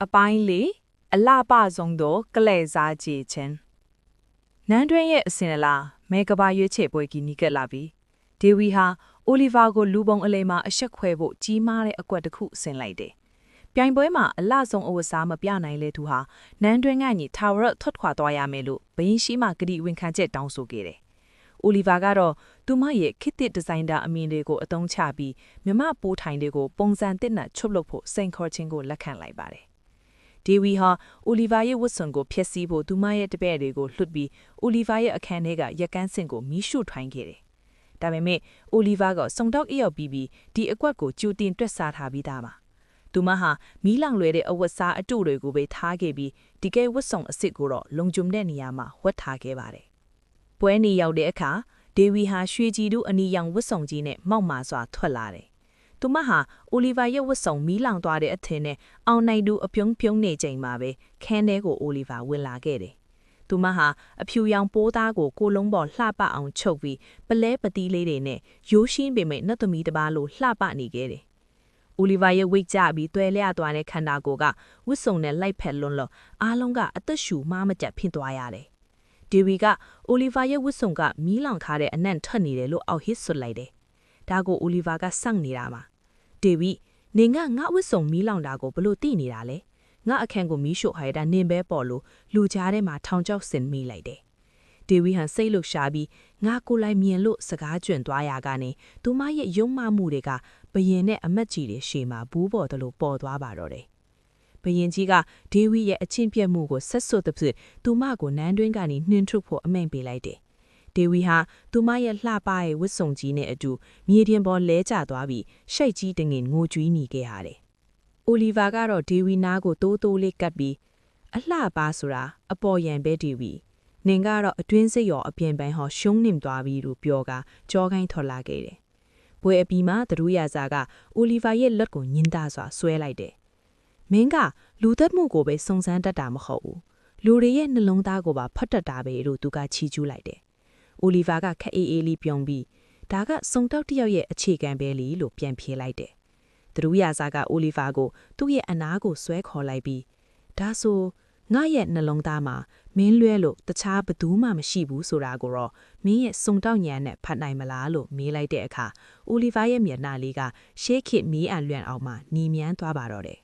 အပိုင်းလေးအလှပဆုံးသောကလဲ့စားကြည်ချင်းနန်းတွင်းရဲ့အစဉ်အလာမဲကဘာရွေးချယ်ပွဲကြီးနီးကပ်လာပြီးဒေဝီဟာအိုလီဗာကိုလူပုံအလိမ်မှာအဆက်ခွဲဖို့ကြီးမားတဲ့အကွက်တစ်ခုဆင်လိုက်တယ်။ပြိုင်ပွဲမှာအလှဆုံးအဝတ်စားမပြနိုင်လေသူဟာနန်းတွင်းကညီထာဝရထွက်ခွာသွားရမယ်လို့ဘရင်ရှိမှကတိဝန်ခံချက်တောင်းဆိုခဲ့တယ်။အိုလီဗာကတော့သူမရဲ့ခေတ်သစ်ဒီဇိုင်နာအမြင်တွေကိုအသုံးချပြီးမြမပိုးထိုင်တွေကိုပုံစံသစ်နဲ့ချုပ်လုပ်ဖို့စိန်ခေါ်ခြင်းကိုလက်ခံလိုက်ပါတယ်။ဒေဝီဟာအိုလီဗာရဲ့ဝတ်စုံကိုဖျက်ဆီးဖို့သူမရဲ့တပည့်တွေကိုလှုပ်ပြီးအိုလီဗာရဲ့အခန်းထဲကရက်ကန်းစင်ကိုမီးရှို့ထိုင်ခဲ့တယ်။ဒါပေမဲ့အိုလီဗာကစုံတောက်အရောက်ပြီးဒီအကွက်ကိုကြိုတင်တွက်ဆထားပြီးသားပါ။သူမဟာမီးလောင်လွယ်တဲ့အဝတ်စားအတုတွေကိုပဲထားခဲ့ပြီးဒီကဲဝတ်စုံအစ်စ်ကိုတော့လုံခြုံတဲ့နေရာမှာဝတ်ထားခဲ့ပါတယ်။ပွဲနေရောက်တဲ့အခါဒေဝီဟာရွှေကြည်တို့အနီရောင်ဝတ်စုံကြီးနဲ့မောက်မာစွာထွက်လာတယ်။သူမဟာအိုလီဗာရဲ့ဝတ်စုံမီးလောင်သွားတဲ့အထင်နဲ့အောင်နိုင်သူအပြုံးပြုံးနေချိန်မှာပဲခန်းထဲကိုအိုလီဗာဝင်လာခဲ့တယ်။သူမဟာအဖြူရောင်ပိုးသားကိုကိုလုံးပေါ်လှပအောင်ချုပ်ပြီးပလဲပတီးလေးတွေနဲ့ရိုးရှင်းပေမဲ့နှတ်သမီးတစ်ပါးလိုလှပနေခဲ့တယ်။အိုလီဗာရဲ့ဝိတ်ကြပြီးတွဲလျသွားတဲ့ခန္ဓာကိုယ်ကဝတ်စုံနဲ့လိုက်ဖက်လွန်းလို့အားလုံးကအသက်ရှူမှမကြက်ဖြစ်သွားရတယ်။ဒေဝီကအိုလီဗာရဲ့ဝတ်စုံကမီးလောင်ခါတဲ့အနံ့ထွက်နေတယ်လို့အောက်ဟစ်ဆွလိုက်တယ်။ဒါကိုအိုလီဗာကစောင့်နေတာပါ။ဒေဝီနေငါဝတ်စုံမီးလောင်တာကိုဘလို့သိနေတာလဲငါအခန်းကိုမီးရှို့ဟိုက်တာနင်ပဲပေါ်လို့လူကြားထဲမှာထောင်ချောက်ဆင်မိလိုက်တယ်ဒေဝီဟန်စိတ်လှုပ်ရှားပြီးငါကိုလိုက်မြင်လို့စကားကျွန့်သွားရကနေသူမရဲ့ယုံမှမှုတွေကဘရင်နဲ့အမတ်ကြီးတွေရှေ့မှာဘူးပေါ်တယ်လို့ပေါ်သွားပါတော့တယ်ဘရင်ကြီးကဒေဝီရဲ့အချင်းပြတ်မှုကိုဆက်ဆွတ်သဖြင့်သူမကိုနန်းတွင်းကနေနှင်းထုတ်ဖို့အမိန့်ပေးလိုက်တယ်ဒေဝီဟာသူမရဲ့လှပရဲ့ဝတ်စုံကြီးနဲ့အတူမြေပြင်ပေါ်လဲကျသွားပြီးရှိတ်ကြီးတငင်ငိုကြွေးနေခဲ့ရတယ်။အိုလီဗာကတော့ဒေဝီနာကိုတိုးတိုးလေးကပ်ပြီးအလှပါဆိုတာအပေါ်ယံပဲဒေဝီနင်ကတော့အတွင်းစိတ်ရောအပြင်ပန်းဟောရှုံးနေသွားပြီလို့ပြောကကြောခိုင်းထော်လာခဲ့တယ်။ဘွယ်အပီမှာသတို့ရစားကအိုလီဗာရဲ့လက်ကိုညှင်းသားစွာဆွဲလိုက်တယ်။မင်းကလူသက်မှုကိုပဲစုံစမ်းတတ်တာမဟုတ်ဘူး။လူတွေရဲ့နှလုံးသားကိုပါဖတ်တတ်တာပဲလို့သူကချီးကျူးလိုက်တယ်။အိုလီဗာကခက်အေးအေးလေးပြုံးပြီးဒါကစုံတောက်တယောက်ရဲ့အခြေခံပဲလီလို့ပြန်ဖြေလိုက်တယ်။သတို့ရစားကအိုလီဗာကိုသူ့ရဲ့အနားကိုဆွဲခေါ်လိုက်ပြီးဒါဆိုငါရဲ့နှလုံးသားမှာမင်းလွဲလို့တခြားဘသူမှမရှိဘူးဆိုတာကိုတော့မင်းရဲ့စုံတောက်ညံနဲ့ဖတ်နိုင်မလားလို့မေးလိုက်တဲ့အခါအိုလီဗာရဲ့မျက်နှာလေးကရှေးခေတ်မီးအံလွန့်အောင်မှနီမြန်းသွားပါတော့တယ်